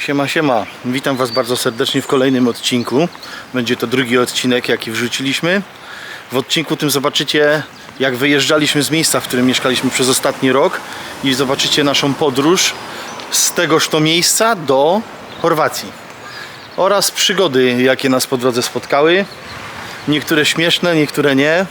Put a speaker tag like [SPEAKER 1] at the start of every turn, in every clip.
[SPEAKER 1] Siema, siema. Witam Was bardzo serdecznie w kolejnym odcinku. Będzie to drugi odcinek, jaki wrzuciliśmy. W odcinku tym zobaczycie, jak wyjeżdżaliśmy z miejsca, w którym mieszkaliśmy przez ostatni rok, i zobaczycie naszą podróż z tegoż to miejsca do Chorwacji oraz przygody, jakie nas po drodze spotkały. Niektóre śmieszne, niektóre nie.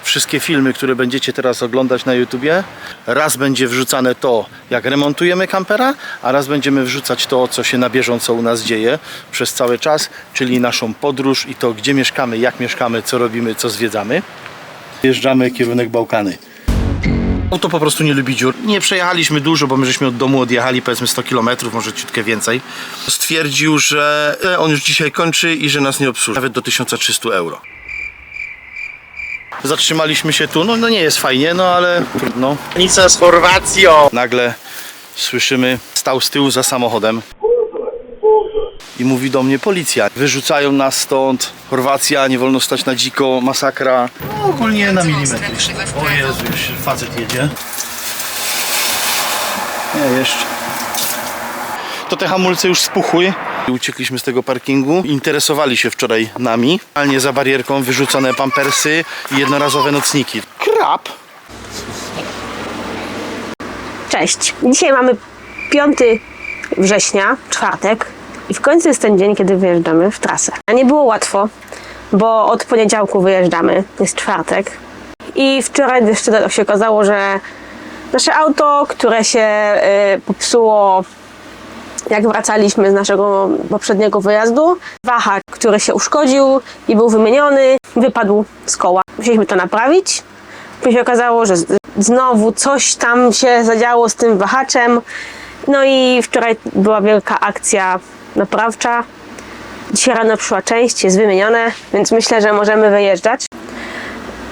[SPEAKER 1] Wszystkie filmy, które będziecie teraz oglądać na YouTubie, raz będzie wrzucane to, jak remontujemy kampera, a raz będziemy wrzucać to, co się na bieżąco u nas dzieje przez cały czas, czyli naszą podróż i to, gdzie mieszkamy, jak mieszkamy, co robimy, co zwiedzamy. Jeżdżamy kierunek Bałkany. Auto po prostu nie lubi dziur. Nie przejechaliśmy dużo, bo my żeśmy od domu odjechali powiedzmy 100 km, może ciutkę więcej. Stwierdził, że on już dzisiaj kończy i że nas nie obsłuży, nawet do 1300 euro. Zatrzymaliśmy się tu, no nie jest fajnie, no ale trudno. Granica z Chorwacją! Nagle słyszymy, stał z tyłu za samochodem i mówi do mnie: policja, wyrzucają nas stąd, Chorwacja, nie wolno stać na dziko, masakra. No, ogólnie na milimetr. O Jezu, już facet jedzie. Nie, jeszcze. To te hamulce już spuchły. Uciekliśmy z tego parkingu. Interesowali się wczoraj nami. Realnie za barierką wyrzucone pampersy i jednorazowe nocniki. Krab!
[SPEAKER 2] Cześć! Dzisiaj mamy 5 września, czwartek, i w końcu jest ten dzień, kiedy wyjeżdżamy w trasę. A nie było łatwo, bo od poniedziałku wyjeżdżamy, jest czwartek. I wczoraj jeszcze się okazało, że nasze auto, które się popsuło, jak wracaliśmy z naszego poprzedniego wyjazdu, wahacz, który się uszkodził i był wymieniony, wypadł z koła. Musieliśmy to naprawić. Później się okazało, że znowu coś tam się zadziało z tym wahaczem. No i wczoraj była wielka akcja naprawcza. Dzisiaj rano przyszła część, jest wymienione, więc myślę, że możemy wyjeżdżać.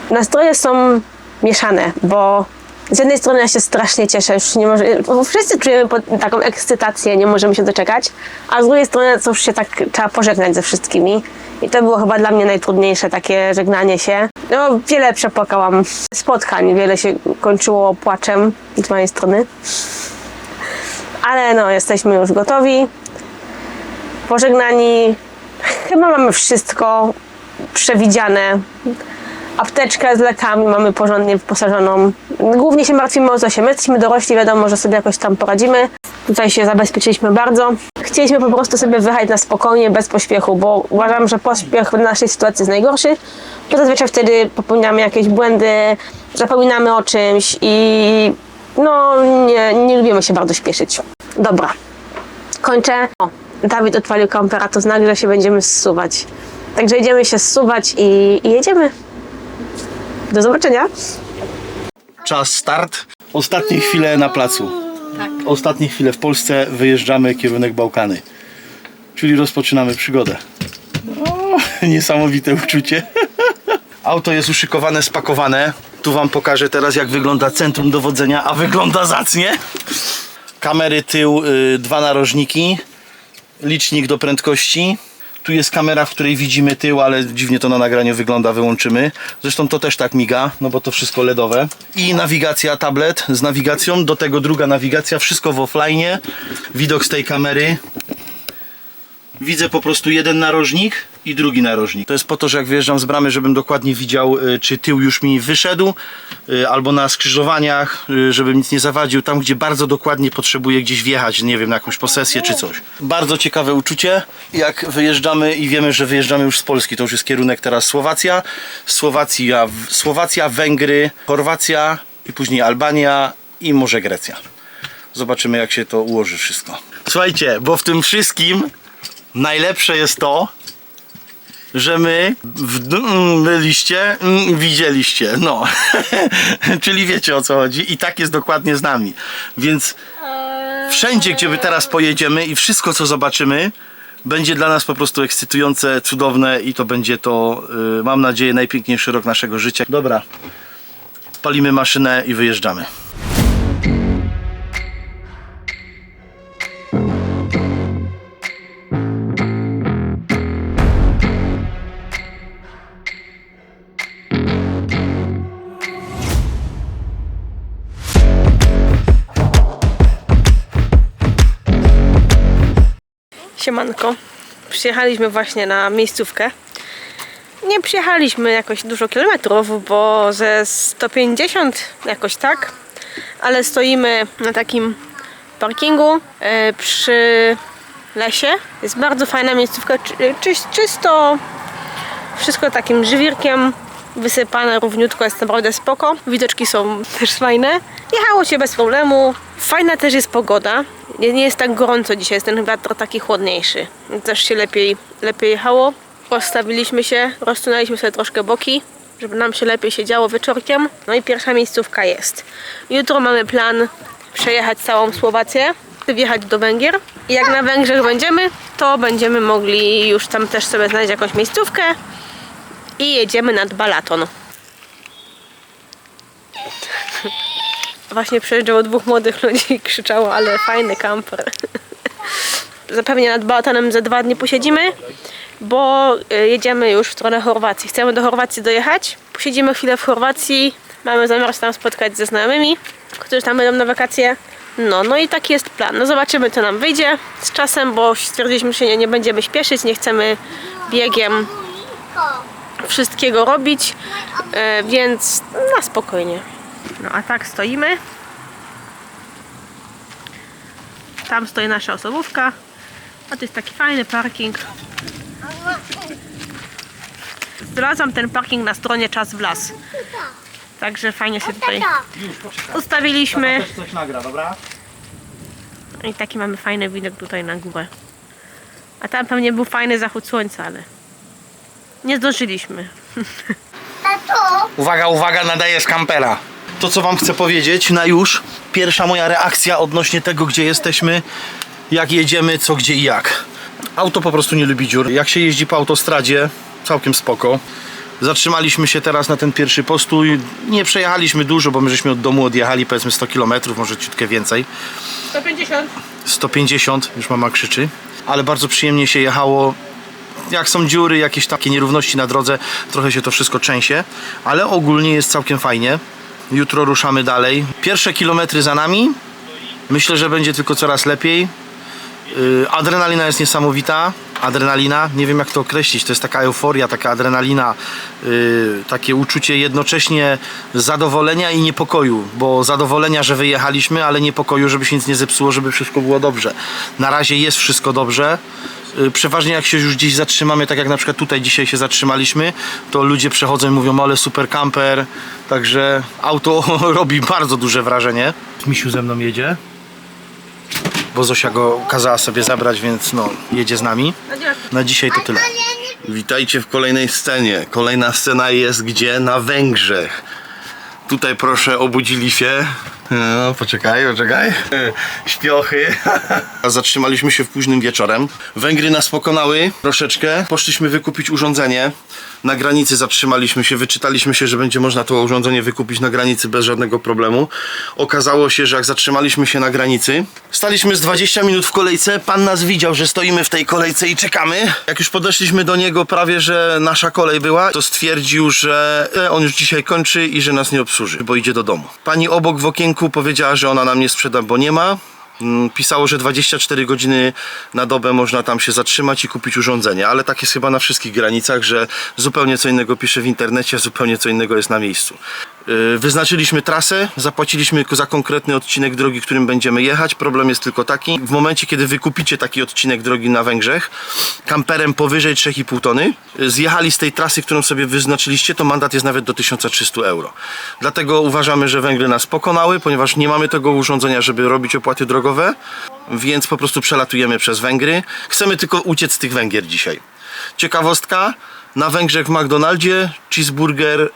[SPEAKER 2] Nastroje są mieszane, bo z jednej strony ja się strasznie cieszę, już nie może, wszyscy czujemy taką ekscytację, nie możemy się doczekać, a z drugiej strony to już się tak trzeba pożegnać ze wszystkimi. I to było chyba dla mnie najtrudniejsze, takie żegnanie się. No, wiele przepłakałam spotkań, wiele się kończyło płaczem z mojej strony. Ale no, jesteśmy już gotowi, pożegnani. Chyba mamy wszystko przewidziane. Apteczkę z lekami mamy porządnie wyposażoną. Głównie się martwimy o Zosię. My jesteśmy dorośli, wiadomo, że sobie jakoś tam poradzimy. Tutaj się zabezpieczyliśmy bardzo. Chcieliśmy po prostu sobie wyjechać na spokojnie, bez pośpiechu, bo uważam, że pośpiech w naszej sytuacji jest najgorszy, bo zazwyczaj wtedy popełniamy jakieś błędy, zapominamy o czymś i no nie lubimy się bardzo śpieszyć. Dobra, kończę. O, Dawid odpalił kampera, to znak, że się będziemy zsuwać. Także idziemy się zsuwać i jedziemy. Do zobaczenia.
[SPEAKER 1] Czas start. Ostatnie chwile na placu.
[SPEAKER 2] Tak.
[SPEAKER 1] Ostatnie chwile w Polsce, wyjeżdżamy kierunek Bałkany. Czyli rozpoczynamy przygodę. O, niesamowite uczucie. Auto jest uszykowane, spakowane. Tu Wam pokażę teraz, jak wygląda centrum dowodzenia, a wygląda zacnie. Kamery tył, 2 narożniki. Licznik do prędkości. Tu jest kamera, w której widzimy tył, ale dziwnie to na nagraniu wygląda, wyłączymy. Zresztą to też tak miga, no bo to wszystko LEDowe. I nawigacja, tablet z nawigacją, do tego druga nawigacja, wszystko w offline. Widok z tej kamery. Widzę po prostu jeden narożnik i drugi narożnik. To jest po to, że jak wyjeżdżam z bramy, żebym dokładnie widział, czy tył już mi wyszedł, albo na skrzyżowaniach, żebym nic nie zawadził, tam gdzie bardzo dokładnie potrzebuję gdzieś wjechać, nie wiem, na jakąś posesję czy coś. Bardzo ciekawe uczucie, jak wyjeżdżamy i wiemy, że wyjeżdżamy już z Polski. To już jest kierunek teraz Słowacja. Słowacja, Węgry, Chorwacja i później Albania i może Grecja. Zobaczymy, jak się to ułoży wszystko. Słuchajcie, bo w tym wszystkim najlepsze jest to, że my byliście, widzieliście, no. Czyli wiecie, o co chodzi, i tak jest dokładnie z nami. Więc wszędzie, gdzie my teraz pojedziemy i wszystko, co zobaczymy, będzie dla nas po prostu ekscytujące, cudowne i to będzie to, mam nadzieję, najpiękniejszy rok naszego życia. Dobra, palimy maszynę i wyjeżdżamy.
[SPEAKER 2] Siemanko. Przyjechaliśmy właśnie na miejscówkę. Nie przyjechaliśmy jakoś dużo kilometrów, bo ze 150 jakoś tak, ale stoimy na takim parkingu przy lesie. Jest bardzo fajna miejscówka, czysto, wszystko takim żwirkiem wysypane równiutko, jest naprawdę spoko. Widoczki są też fajne. Jechało się bez problemu. Fajna też jest pogoda. Nie jest tak gorąco dzisiaj, jest ten wiatr taki chłodniejszy. Też się lepiej jechało. Rozstawiliśmy się, rozsunęliśmy sobie troszkę boki, żeby nam się lepiej siedziało wieczorkiem. No i pierwsza miejscówka jest. Jutro mamy plan przejechać całą Słowację, wjechać do Węgier. I jak na Węgrzech będziemy, to będziemy mogli już tam też sobie znaleźć jakąś miejscówkę i jedziemy nad Balaton. Właśnie przejeżdżało dwóch młodych ludzi i krzyczało, ale fajny kamper. Zapewne nad Balatonem za 2 dni posiedzimy, bo jedziemy już w stronę Chorwacji. Chcemy do Chorwacji dojechać. Posiedzimy chwilę w Chorwacji. Mamy zamiar się tam spotkać ze znajomymi, którzy tam będą na wakacje. No i taki jest plan. No zobaczymy, co nam wyjdzie z czasem, bo stwierdziliśmy, że nie będziemy śpieszyć, nie chcemy biegiem wszystkiego robić, więc na spokojnie. No a tak stoimy. Tam stoi nasza osobówka. A to jest taki fajny parking. Znalazłam ten parking na stronie Czas w las. Także fajnie się tutaj ustawiliśmy.
[SPEAKER 1] Coś nagra, dobra?
[SPEAKER 2] I taki mamy fajny widok tutaj na górę. A tam pewnie był fajny zachód słońca, ale nie zdążyliśmy.
[SPEAKER 1] Uwaga, uwaga, nadaję z kampera. To, co wam chcę powiedzieć na już, pierwsza moja reakcja odnośnie tego, gdzie jesteśmy, jak jedziemy, co, gdzie i jak. Auto po prostu nie lubi dziur. Jak się jeździ po autostradzie, całkiem spoko. Zatrzymaliśmy się teraz na ten pierwszy postój. Nie przejechaliśmy dużo, bo my żeśmy od domu odjechali powiedzmy 100 km, może ciutkę więcej.
[SPEAKER 2] 150.
[SPEAKER 1] 150, już mama krzyczy. Ale bardzo przyjemnie się jechało. Jak są dziury, jakieś takie nierówności na drodze, trochę się to wszystko trzęsie, ale ogólnie jest całkiem fajnie. Jutro ruszamy dalej. Pierwsze kilometry za nami. Myślę, że będzie tylko coraz lepiej. Adrenalina jest niesamowita. Adrenalina, nie wiem jak to określić, to jest taka euforia, taka adrenalina, takie uczucie jednocześnie zadowolenia i niepokoju, bo zadowolenia, że wyjechaliśmy, ale niepokoju, żeby się nic nie zepsuło, żeby wszystko było dobrze. Na razie jest wszystko dobrze. Przeważnie jak się już gdzieś zatrzymamy, tak jak na przykład tutaj dzisiaj się zatrzymaliśmy, to ludzie przechodzą i mówią, ale super kamper, także auto robi bardzo duże wrażenie. Misiu ze mną jedzie, bo Zosia go kazała sobie zabrać, więc no, jedzie z nami. Na dzisiaj to tyle. Witajcie w kolejnej scenie. Kolejna scena jest gdzie? Na Węgrzech. Tutaj proszę, obudzili się. No, poczekaj. Śpiochy. Zatrzymaliśmy się późnym wieczorem. Węgry nas pokonały troszeczkę. Poszliśmy wykupić urządzenie. Na granicy zatrzymaliśmy się, wyczytaliśmy się, że będzie można to urządzenie wykupić na granicy bez żadnego problemu. Okazało się, że jak zatrzymaliśmy się na granicy, staliśmy z 20 minut w kolejce. Pan nas widział, że stoimy w tej kolejce i czekamy. Jak już podeszliśmy do niego, prawie że nasza kolej była, to stwierdził, że on już dzisiaj kończy i że nas nie obsłuży, bo idzie do domu. Pani obok w okienku powiedziała, że ona nam nie sprzeda, bo nie ma. Pisało, że 24 godziny na dobę można tam się zatrzymać i kupić urządzenie, ale tak jest chyba na wszystkich granicach, że zupełnie co innego pisze w internecie, zupełnie co innego jest na miejscu. Wyznaczyliśmy trasę, zapłaciliśmy za konkretny odcinek drogi, którym będziemy jechać. Problem jest tylko taki, w momencie kiedy wykupicie taki odcinek drogi na Węgrzech kamperem powyżej 3,5 tony, zjechali z tej trasy, którą sobie wyznaczyliście, to mandat jest nawet do 1300 euro. Dlatego uważamy, że Węgry nas pokonały, ponieważ nie mamy tego urządzenia, żeby robić opłaty drogowe, więc po prostu przelatujemy przez Węgry. Chcemy tylko uciec z tych Węgier dzisiaj. Ciekawostka, na Węgrzech w McDonaldzie cheeseburger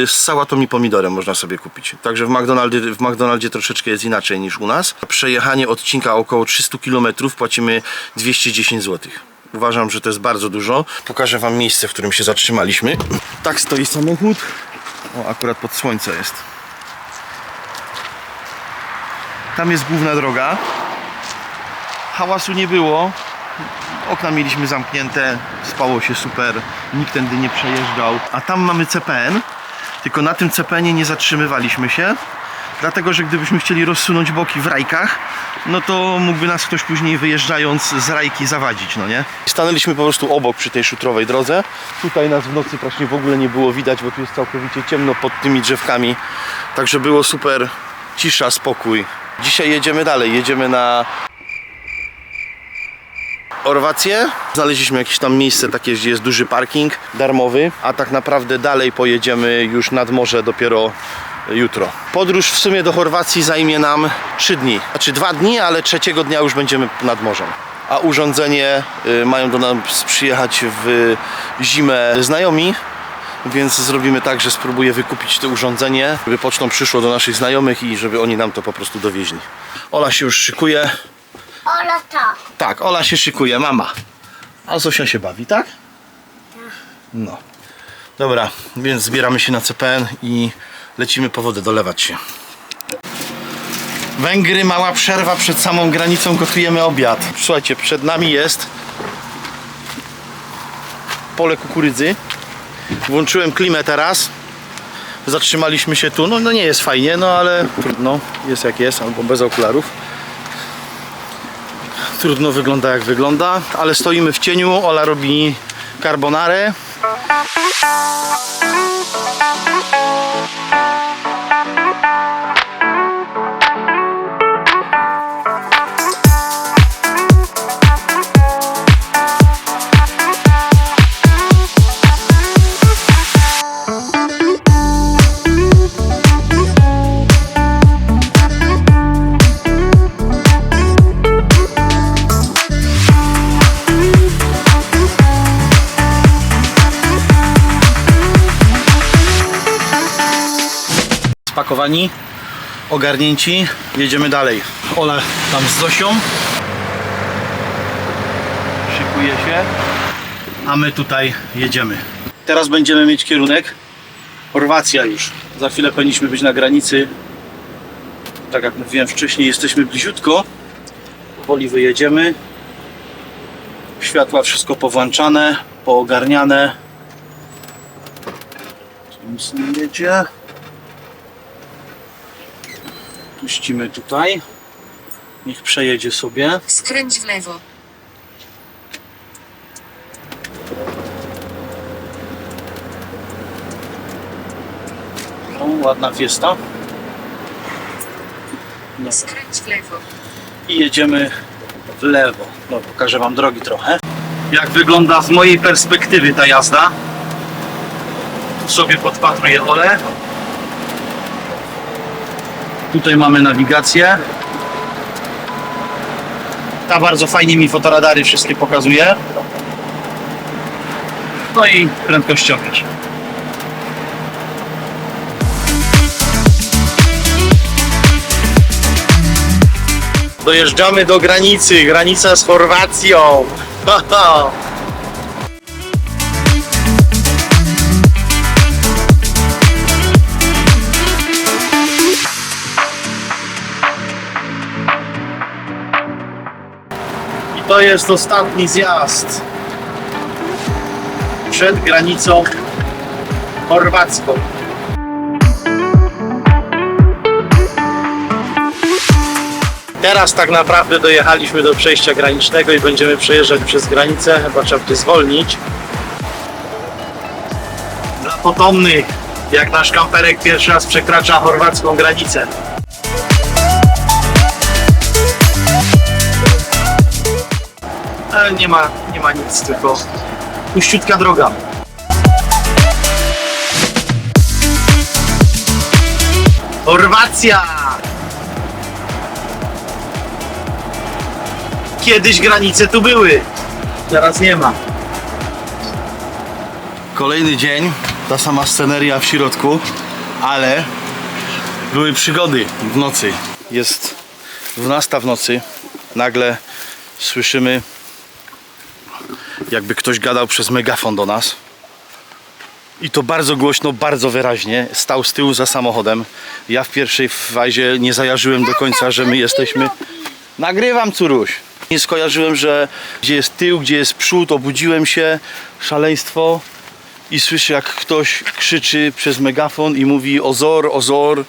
[SPEAKER 1] z sałatą i pomidorem można sobie kupić. Także w McDonaldzie troszeczkę jest inaczej niż u nas. Przejechanie odcinka około 300 km płacimy 210 zł. Uważam, że to jest bardzo dużo. Pokażę wam miejsce, w którym się zatrzymaliśmy. Tak stoi samochód. O, akurat pod słońce jest. Tam jest główna droga. Hałasu nie było. Okna mieliśmy zamknięte, spało się super, nikt tędy nie przejeżdżał. A tam mamy CPN, tylko na tym CPN-ie nie zatrzymywaliśmy się, Dlatego, że gdybyśmy chcieli rozsunąć boki w rajkach, no to mógłby nas ktoś później wyjeżdżając z rajki zawadzić, no nie? Stanęliśmy po prostu obok przy tej szutrowej drodze. Tutaj nas w nocy praktycznie w ogóle nie było widać, bo tu jest całkowicie ciemno pod tymi drzewkami. Także było super cisza, spokój. Dzisiaj jedziemy dalej, jedziemy na Chorwację. Znaleźliśmy jakieś tam miejsce takie, gdzie jest duży parking darmowy, a tak naprawdę dalej pojedziemy już nad morze dopiero jutro. Podróż w sumie do Chorwacji zajmie nam 3 dni. Znaczy 2 dni, ale 3. dnia już będziemy nad morzem. A urządzenie mają do nas przyjechać w zimę znajomi, więc zrobimy tak, że spróbuję wykupić to urządzenie, żeby pocztą przyszło do naszych znajomych i żeby oni nam to po prostu dowieźli. Ola się już szykuje.
[SPEAKER 3] Ola tak.
[SPEAKER 1] Tak, Ola się szykuje, mama. A Zosia się bawi, tak? No. Dobra, więc zbieramy się na CPN i lecimy po wodę dolewać się. Węgry, mała przerwa przed samą granicą, gotujemy obiad. Słuchajcie, przed nami jest pole kukurydzy. Włączyłem klimę teraz. Zatrzymaliśmy się tu. No nie jest fajnie, no ale trudno. Jest jak jest, albo bez okularów. Trudno, wygląda jak wygląda, ale stoimy w cieniu. Ola robi carbonarę. Spakowani, ogarnięci, jedziemy dalej. Ola tam z Zosią szykuje się, a my tutaj jedziemy. Teraz będziemy mieć kierunek Chorwacja już. Za chwilę powinniśmy być na granicy. Tak jak mówiłem wcześniej, jesteśmy bliziutko. Powoli wyjedziemy. Światła wszystko powłączane, poogarniane. Nic nie jedzie. Puścimy tutaj. Niech przejedzie sobie.
[SPEAKER 3] Skręć w lewo.
[SPEAKER 1] No, ładna Fiesta. No.
[SPEAKER 3] Skręć w lewo.
[SPEAKER 1] I jedziemy w lewo. No, pokażę wam drogi trochę. Jak wygląda z mojej perspektywy ta jazda. Tu sobie podpatruję Olę. Tutaj mamy nawigację. Ta bardzo fajnie mi fotoradary wszystkie pokazuje. No i prędkościomierz. Dojeżdżamy do granicy. Granica z Chorwacją. To jest ostatni zjazd przed granicą chorwacką. Teraz tak naprawdę dojechaliśmy do przejścia granicznego i będziemy przejeżdżać przez granicę. Chyba trzeba będzie zwolnić. Dla potomnych, jak nasz kamperek pierwszy raz przekracza chorwacką granicę. Ale nie ma nic, tylko puściutka droga. Chorwacja! Kiedyś granice tu były, teraz nie ma. Kolejny dzień, ta sama sceneria w środku, ale były przygody w nocy. Jest 12 w nocy, nagle słyszymy, jakby ktoś gadał przez megafon do nas. I to bardzo głośno, bardzo wyraźnie. Stał z tyłu za samochodem. Ja w pierwszej fazie nie zajarzyłem do końca, że my jesteśmy... Nagrywam, córuś. Nie skojarzyłem, że gdzie jest tył, gdzie jest przód. Obudziłem się, szaleństwo. I słyszę, jak ktoś krzyczy przez megafon i mówi: Ozor, Ozor.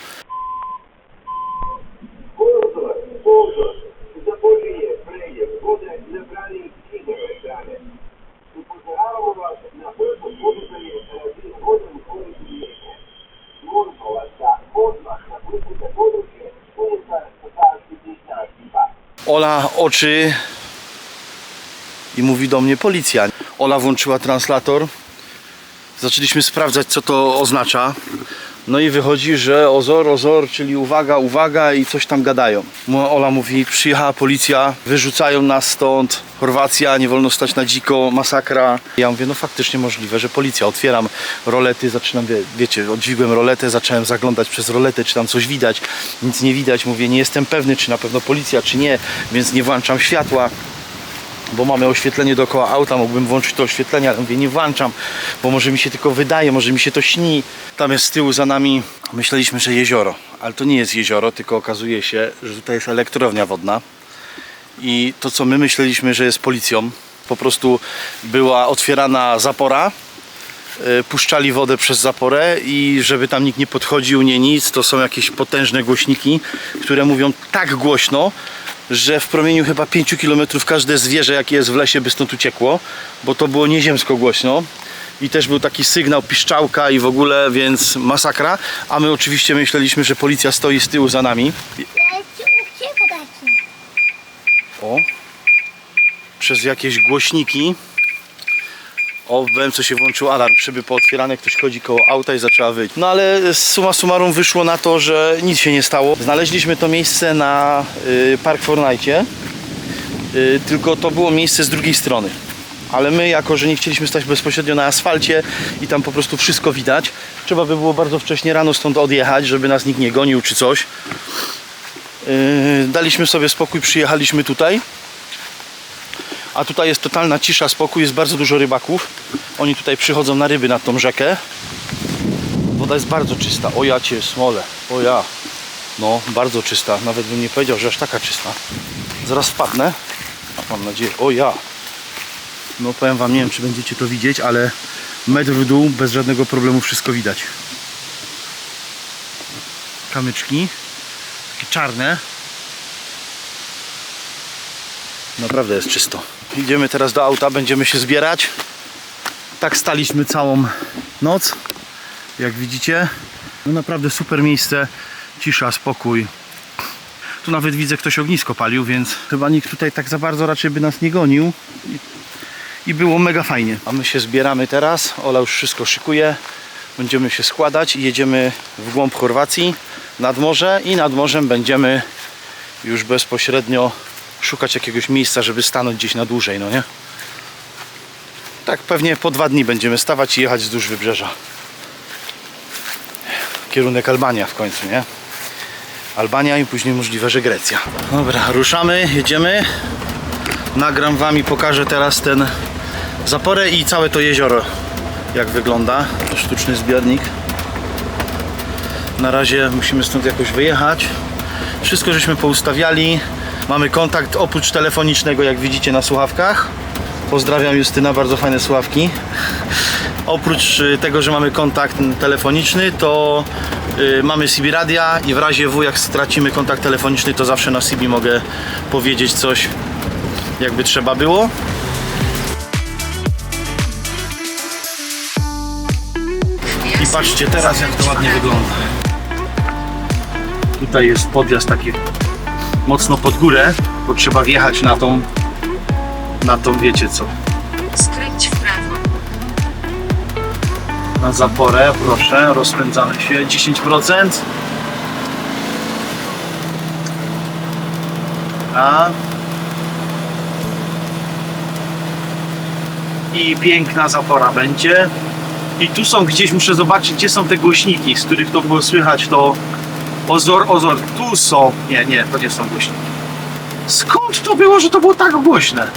[SPEAKER 1] Ola oczy i mówi do mnie policja. Ola włączyła translator. Zaczęliśmy sprawdzać, co to oznacza. No i wychodzi, że ozor, czyli uwaga, uwaga i coś tam gadają. Ola mówi, przyjechała policja, wyrzucają nas stąd, Chorwacja, nie wolno stać na dziko, masakra. Ja mówię, no faktycznie możliwe, że policja. Otwieram rolety, zaczynam, wiecie, odźwigłem roletę, zacząłem zaglądać przez roletę, czy tam coś widać. Nic nie widać, mówię, nie jestem pewny, czy na pewno policja, czy nie, więc nie włączam światła. Bo mamy oświetlenie dookoła auta, mógłbym włączyć to oświetlenie, ale mówię, nie włączam, bo może mi się tylko wydaje, może mi się to śni. Tam jest z tyłu za nami, myśleliśmy, że jezioro, ale to nie jest jezioro, tylko okazuje się, że tutaj jest elektrownia wodna. I to, co my myśleliśmy, że jest policją, po prostu była otwierana zapora, puszczali wodę przez zaporę i żeby tam nikt nie podchodził, nie nic, to są jakieś potężne głośniki, które mówią tak głośno, że w promieniu chyba 5 km każde zwierzę, jakie jest w lesie, by stąd uciekło, bo to było nieziemsko głośno i też był taki sygnał piszczałka i w ogóle, więc masakra, a my oczywiście myśleliśmy, że policja stoi z tyłu za nami. O, przez jakieś głośniki. O, w BMC się włączył alarm, szyby pootwierane, ktoś chodzi koło auta i zaczęła wyć. No ale summa summarum wyszło na to, że nic się nie stało. Znaleźliśmy to miejsce na Park Fortnite, tylko to było miejsce z drugiej strony. Ale my, jako że nie chcieliśmy stać bezpośrednio na asfalcie i tam po prostu wszystko widać, trzeba by było bardzo wcześnie rano stąd odjechać, żeby nas nikt nie gonił czy coś. Daliśmy sobie spokój, przyjechaliśmy tutaj. A tutaj jest totalna cisza, spokój, jest bardzo dużo rybaków. Oni tutaj przychodzą na ryby nad tą rzekę. Woda jest bardzo czysta. O ja cię smolę. O ja. No, bardzo czysta. Nawet bym nie powiedział, że aż taka czysta. Zaraz wpadnę. A mam nadzieję. O ja. No powiem wam, nie wiem, czy będziecie to widzieć, ale metr w dół, bez żadnego problemu wszystko widać. Kamyczki. Takie czarne. Naprawdę jest czysto. Idziemy teraz do auta, będziemy się zbierać. Tak staliśmy całą noc, jak widzicie. No naprawdę super miejsce, cisza, spokój. Tu nawet widzę, ktoś ognisko palił, więc chyba nikt tutaj tak za bardzo raczej by nas nie gonił. I było mega fajnie. A my się zbieramy teraz. Ola już wszystko szykuje. Będziemy się składać i jedziemy w głąb Chorwacji, nad morze, i nad morzem będziemy już bezpośrednio szukać jakiegoś miejsca, żeby stanąć gdzieś na dłużej, no nie? Tak pewnie po 2 dni będziemy stawać i jechać wzdłuż wybrzeża. Kierunek Albania w końcu, nie? Albania i później możliwe, że Grecja. Dobra, ruszamy, jedziemy. Nagram wam i pokażę teraz ten zaporę i całe to jezioro, jak wygląda. To sztuczny zbiornik. Na razie musimy stąd jakoś wyjechać. Wszystko żeśmy poustawiali. Mamy kontakt oprócz telefonicznego, jak widzicie na słuchawkach. Pozdrawiam Justyna, bardzo fajne słuchawki. Oprócz tego, że mamy kontakt telefoniczny, to mamy CB radia i w razie W, jak stracimy kontakt telefoniczny, to zawsze na CB mogę powiedzieć coś, jakby trzeba było. I patrzcie teraz, jak to ładnie wygląda. Tutaj jest podjazd taki mocno pod górę, bo trzeba wjechać na tą wiecie co,
[SPEAKER 3] Skręć w prawo.
[SPEAKER 1] na zaporę, proszę, rozpędzamy się, 10%. I piękna zapora będzie. I tu są gdzieś, muszę zobaczyć, gdzie są te głośniki, z których to było słychać, to ozor, tu są. Nie, to nie są głośniki. Skąd to było, że to było tak głośne?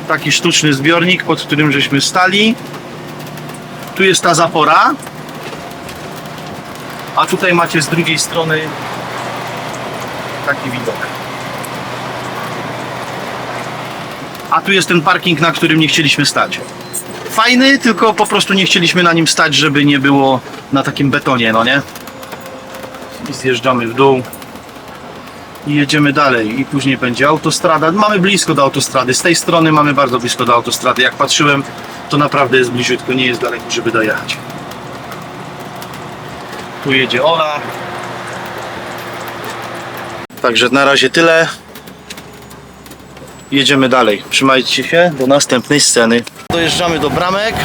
[SPEAKER 1] Taki sztuczny zbiornik, pod którym żeśmy stali. Tu jest ta zapora. A tutaj macie z drugiej strony taki widok. A tu jest ten parking, na którym nie chcieliśmy stać. Fajny, tylko po prostu nie chcieliśmy na nim stać, żeby nie było na takim betonie, no nie? I zjeżdżamy w dół. I jedziemy dalej. I później będzie autostrada. Mamy blisko do autostrady. Z tej strony mamy bardzo blisko do autostrady. Jak patrzyłem, to naprawdę jest bliziutko, nie jest daleko, żeby dojechać. Tu jedzie Ola. Także na razie tyle. Jedziemy dalej. Trzymajcie się do następnej sceny. Dojeżdżamy do bramek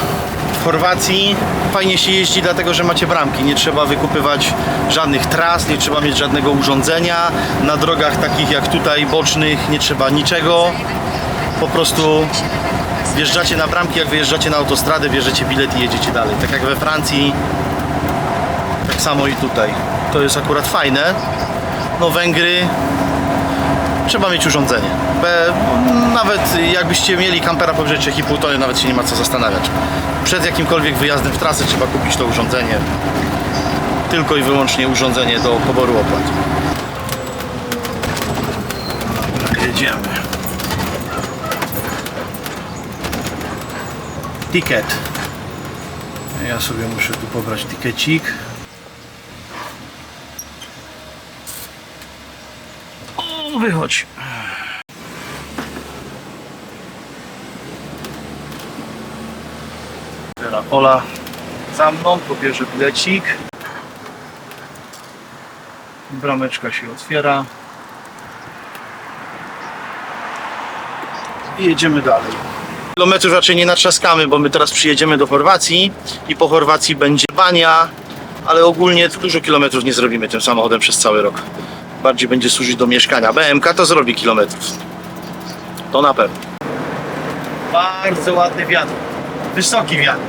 [SPEAKER 1] w Chorwacji. Fajnie się jeździ, dlatego że macie bramki. Nie trzeba wykupywać żadnych tras, nie trzeba mieć żadnego urządzenia. Na drogach takich jak tutaj, bocznych, nie trzeba niczego. Po prostu wjeżdżacie na bramki, jak wyjeżdżacie na autostradę, bierzecie bilet i jedziecie dalej. Tak jak we Francji, tak samo i tutaj. To jest akurat fajne. No Węgry, trzeba mieć urządzenie. Nawet jakbyście mieli kampera powyżej 3,5 tony, nawet się nie ma co zastanawiać. Przed jakimkolwiek wyjazdem w trasę trzeba kupić to urządzenie. Tylko i wyłącznie urządzenie do poboru opłat. Dobra, jedziemy. Ticket. Ja sobie muszę tu pobrać tikecik. O, wychodź. Teraz Ola za mną pobierze bilecik. Brameczka się otwiera. I jedziemy dalej. Kilometrów raczej nie natrzaskamy, bo my teraz przyjedziemy do Chorwacji i po Chorwacji będzie bania, ale ogólnie dużo kilometrów nie zrobimy tym samochodem przez cały rok. Bardziej będzie służyć do mieszkania. BMK to zrobi kilometrów. To na pewno. Bardzo ładny wiatr. Wysoki wiatr.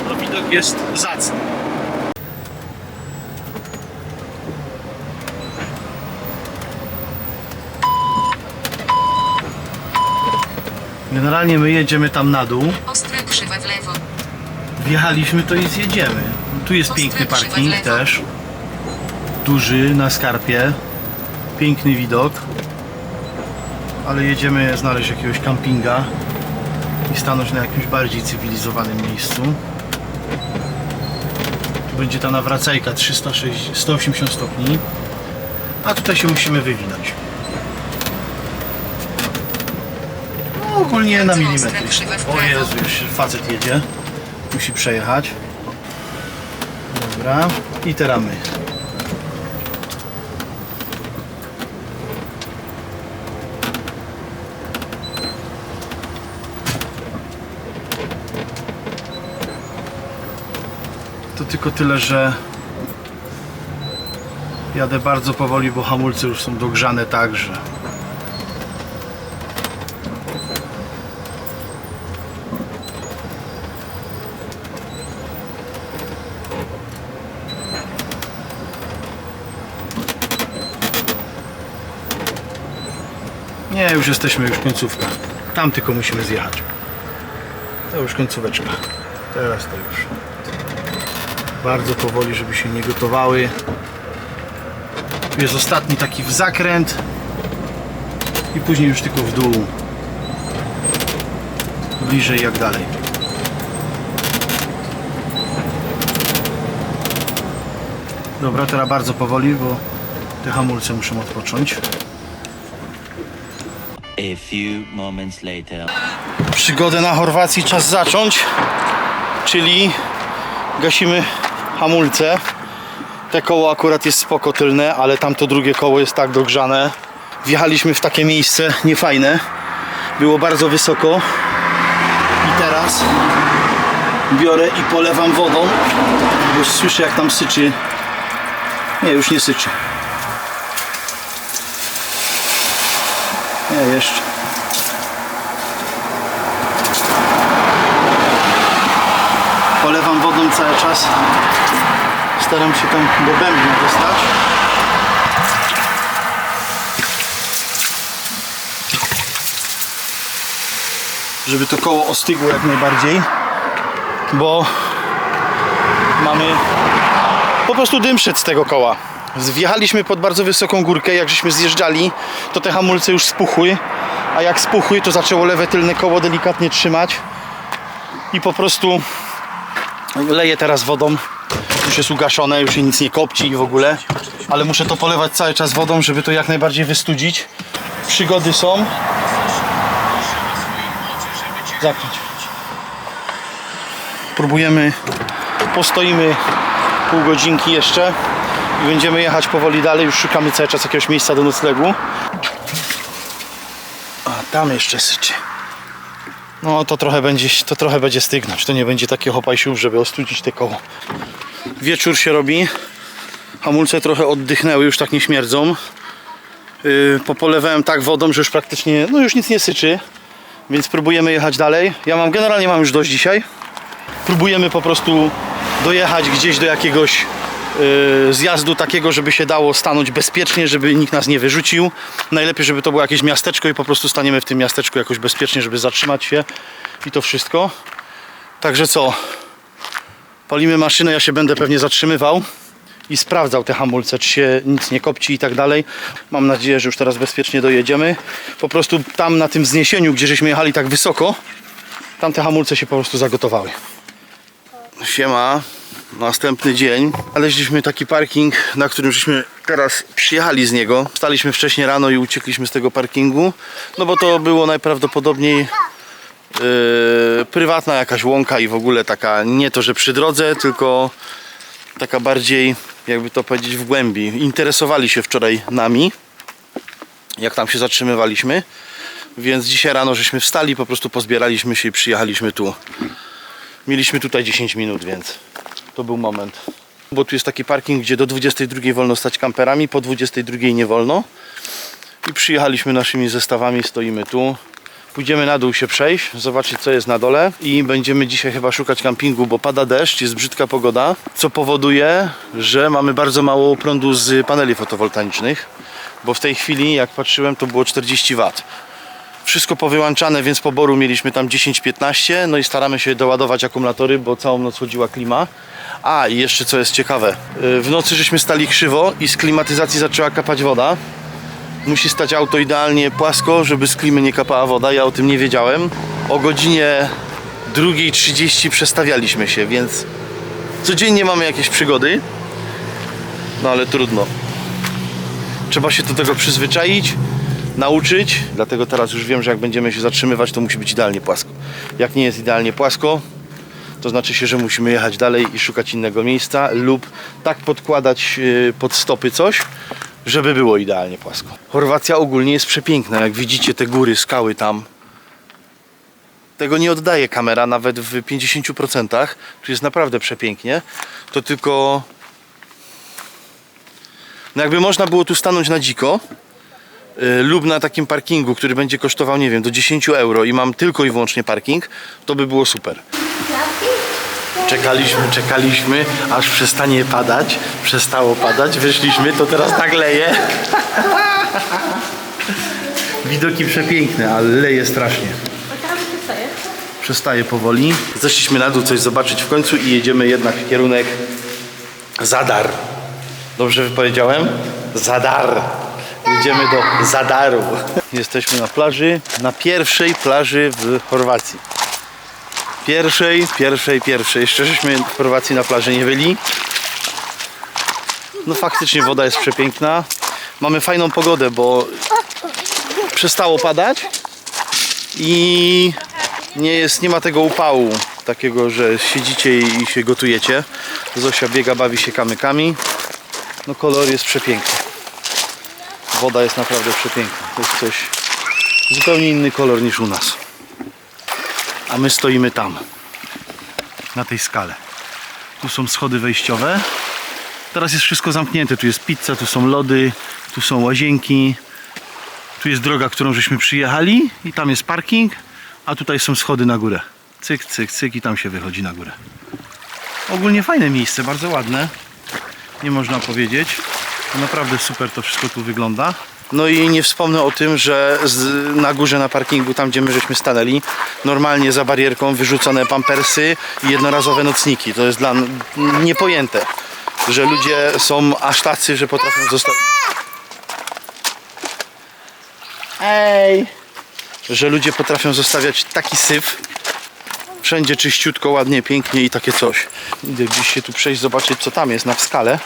[SPEAKER 1] No, widok jest zacny. Generalnie my jedziemy tam na dół.
[SPEAKER 3] Ostre krzywe w lewo.
[SPEAKER 1] Wjechaliśmy, to i zjedziemy. Tu jest piękny parking też. Duży, na skarpie. Piękny widok. Ale jedziemy znaleźć jakiegoś kampinga i stanąć na jakimś bardziej cywilizowanym miejscu. Tu będzie ta nawracajka 180 stopni. A tutaj się musimy wywinąć. No, ogólnie na milimetry. O Jezu, już facet jedzie. Musi przejechać. Dobra. I teraz my. To tylko tyle, że jadę bardzo powoli, bo hamulce już są dogrzane także. Nie, już jesteśmy, już końcówka. Tam tylko musimy zjechać. To już końcóweczka. Teraz to już. Bardzo powoli, żeby się nie gotowały. Tu jest ostatni taki w zakręt. I później już tylko w dół. Bliżej jak dalej. Dobra, teraz bardzo powoli, bo te hamulce muszą odpocząć.
[SPEAKER 4] A few moments later.
[SPEAKER 1] Przygodę na Chorwacji czas zacząć, czyli gasimy hamulce. Te koło akurat jest spoko tylne, ale tamto drugie koło jest tak dogrzane. Wjechaliśmy w takie miejsce niefajne. Było bardzo wysoko. I teraz biorę i polewam wodą, bo słyszę jak tam syczy. Nie, już nie syczy. Nie, jeszcze. Polewam wodą cały czas. Staram się tam do bębna dostać. Żeby to koło ostygło jak najbardziej. Bo mamy po prostu dym szedł z tego koła. Wjechaliśmy pod bardzo wysoką górkę, jak żeśmy zjeżdżali, to te hamulce już spuchły, a jak spuchły, to zaczęło lewe tylne koło delikatnie trzymać i po prostu leję teraz wodą, już jest ugaszone, już się nic nie kopci i w ogóle, ale muszę to polewać cały czas wodą, żeby to jak najbardziej wystudzić. Przygody są. Zapić. Próbujemy Postoimy pół godzinki jeszcze i będziemy jechać powoli dalej. Już szukamy cały czas jakiegoś miejsca do noclegu. A tam jeszcze syczy. No to trochę będzie stygnąć. To nie będzie takie hopajsiów, żeby ostudzić te koło. Wieczór się robi. Hamulce trochę oddychnęły, już tak nie śmierdzą. Popolewałem tak wodą, że już praktycznie, no już nic nie syczy. Więc próbujemy jechać dalej. Generalnie mam już dość dzisiaj. Próbujemy po prostu dojechać gdzieś do jakiegoś zjazdu takiego, żeby się dało stanąć bezpiecznie, żeby nikt nas nie wyrzucił. Najlepiej, żeby to było jakieś miasteczko i po prostu staniemy w tym miasteczku jakoś bezpiecznie, żeby zatrzymać się i to wszystko. Także co? Palimy maszynę, ja się będę pewnie zatrzymywał i sprawdzał te hamulce, czy się nic nie kopci i tak dalej. Mam nadzieję, że już teraz bezpiecznie dojedziemy. Po prostu tam na tym wzniesieniu, gdzie żeśmy jechali tak wysoko, tam te hamulce się po prostu zagotowały. Siema, następny dzień. Znaleźliśmy taki parking, na którym żeśmy teraz przyjechali z niego. Wstaliśmy wcześniej rano i uciekliśmy z tego parkingu, no bo to było najprawdopodobniej prywatna jakaś łąka i w ogóle taka, nie to że przy drodze, tylko taka bardziej, jakby to powiedzieć, w głębi. Interesowali się wczoraj nami, jak tam się zatrzymywaliśmy, więc dzisiaj rano żeśmy wstali, po prostu pozbieraliśmy się i przyjechaliśmy tu. Mieliśmy tutaj 10 minut, więc to był moment. Bo tu jest taki parking, gdzie do 22 wolno stać kamperami, po 22 nie wolno. I przyjechaliśmy naszymi zestawami, stoimy tu. Pójdziemy na dół się przejść, zobaczyć co jest na dole i będziemy dzisiaj chyba szukać kampingu, bo pada deszcz, jest brzydka pogoda, co powoduje, że mamy bardzo mało prądu z paneli fotowoltaicznych, bo w tej chwili, jak patrzyłem, to było 40 W. Wszystko powyłączane, więc poboru mieliśmy tam 10-15, no i staramy się doładować akumulatory, bo całą noc chodziła klima. A i jeszcze co jest ciekawe, w nocy żeśmy stali krzywo i z klimatyzacji zaczęła kapać woda. Musi stać auto idealnie płasko, żeby z klimy nie kapała woda, ja o tym nie wiedziałem. O godzinie 2:30 przestawialiśmy się, więc codziennie mamy jakieś przygody. No ale trudno. Trzeba się do tego przyzwyczaić, nauczyć, dlatego teraz już wiem, że jak będziemy się zatrzymywać, to musi być idealnie płasko. Jak nie jest idealnie płasko, to znaczy się, że musimy jechać dalej i szukać innego miejsca lub tak podkładać pod stopy coś, żeby było idealnie płasko. Chorwacja ogólnie jest przepiękna, jak widzicie te góry, skały tam. Tego nie oddaje kamera nawet w 50%. Tu jest naprawdę przepięknie. To tylko... No jakby można było tu stanąć na dziko lub na takim parkingu, który będzie kosztował, nie wiem, do 10 euro i mam tylko i wyłącznie parking, to by było super. Czekaliśmy, aż przestanie padać. Przestało padać, wyszliśmy, to teraz tak leje. Widoki przepiękne, ale leje strasznie. Przestaje powoli. Zeszliśmy na dół coś zobaczyć w końcu i jedziemy jednak w kierunek Zadar. Dobrze wypowiedziałem? Zadar. Jedziemy do Zadaru. Jesteśmy na plaży, na pierwszej plaży w Chorwacji. Pierwszej. Jeszcze żeśmy w Chorwacji na plaży nie byli. No faktycznie woda jest przepiękna. Mamy fajną pogodę, bo przestało padać i nie ma tego upału takiego, że siedzicie i się gotujecie. Zosia biega, bawi się kamykami. No kolor jest przepiękny. Woda jest naprawdę przepiękna. To jest coś zupełnie inny kolor niż u nas. A my stoimy tam, na tej skale. Tu są schody wejściowe. Teraz jest wszystko zamknięte. Tu jest pizza, tu są lody, tu są łazienki. Tu jest droga, którą żeśmy przyjechali i tam jest parking, a tutaj są schody na górę. Cyk, cyk, cyk i tam się wychodzi na górę. Ogólnie fajne miejsce, bardzo ładne. Nie można powiedzieć. Naprawdę super to wszystko tu wygląda. No i nie wspomnę o tym, że na górze na parkingu, tam gdzie my żeśmy stanęli, normalnie za barierką wyrzucone pampersy i jednorazowe nocniki. To jest dla niepojęte, że ludzie są aż tacy, że potrafią zostawić... Że ludzie potrafią zostawiać taki syf. Wszędzie czyściutko, ładnie, pięknie i takie coś. Idę gdzieś się tu przejść, zobaczyć co tam jest na skale.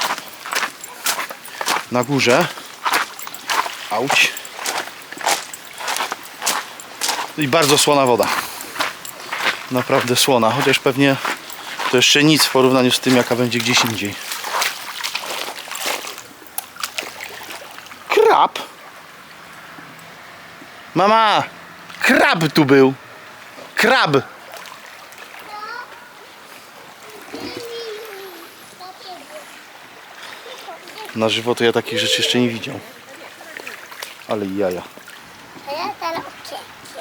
[SPEAKER 1] Na górze. Auć. I bardzo słona woda. Naprawdę słona, chociaż pewnie To jeszcze nic w porównaniu z tym, jaka będzie gdzieś indziej. Krab? Mama! Krab tu był! Krab! Na żywo to ja takich rzeczy jeszcze nie widział. Ale jaja.
[SPEAKER 5] A ja teraz ucieknie.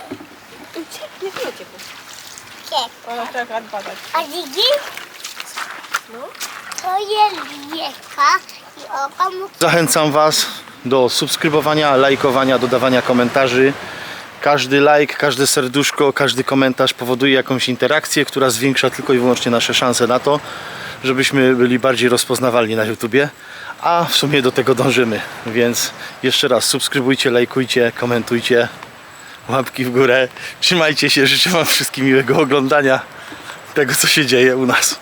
[SPEAKER 5] A widzisz? To jest wieka i oka mu
[SPEAKER 1] Zachęcam Was do subskrybowania, lajkowania, dodawania komentarzy. Każdy like, każde serduszko, każdy komentarz powoduje jakąś interakcję, która zwiększa tylko i wyłącznie nasze szanse na to, żebyśmy byli bardziej rozpoznawalni na YouTubie. A w sumie do tego dążymy. Więc jeszcze raz subskrybujcie, lajkujcie, komentujcie. Łapki w górę. Trzymajcie się, życzę Wam wszystkim miłego oglądania tego, co się dzieje u nas.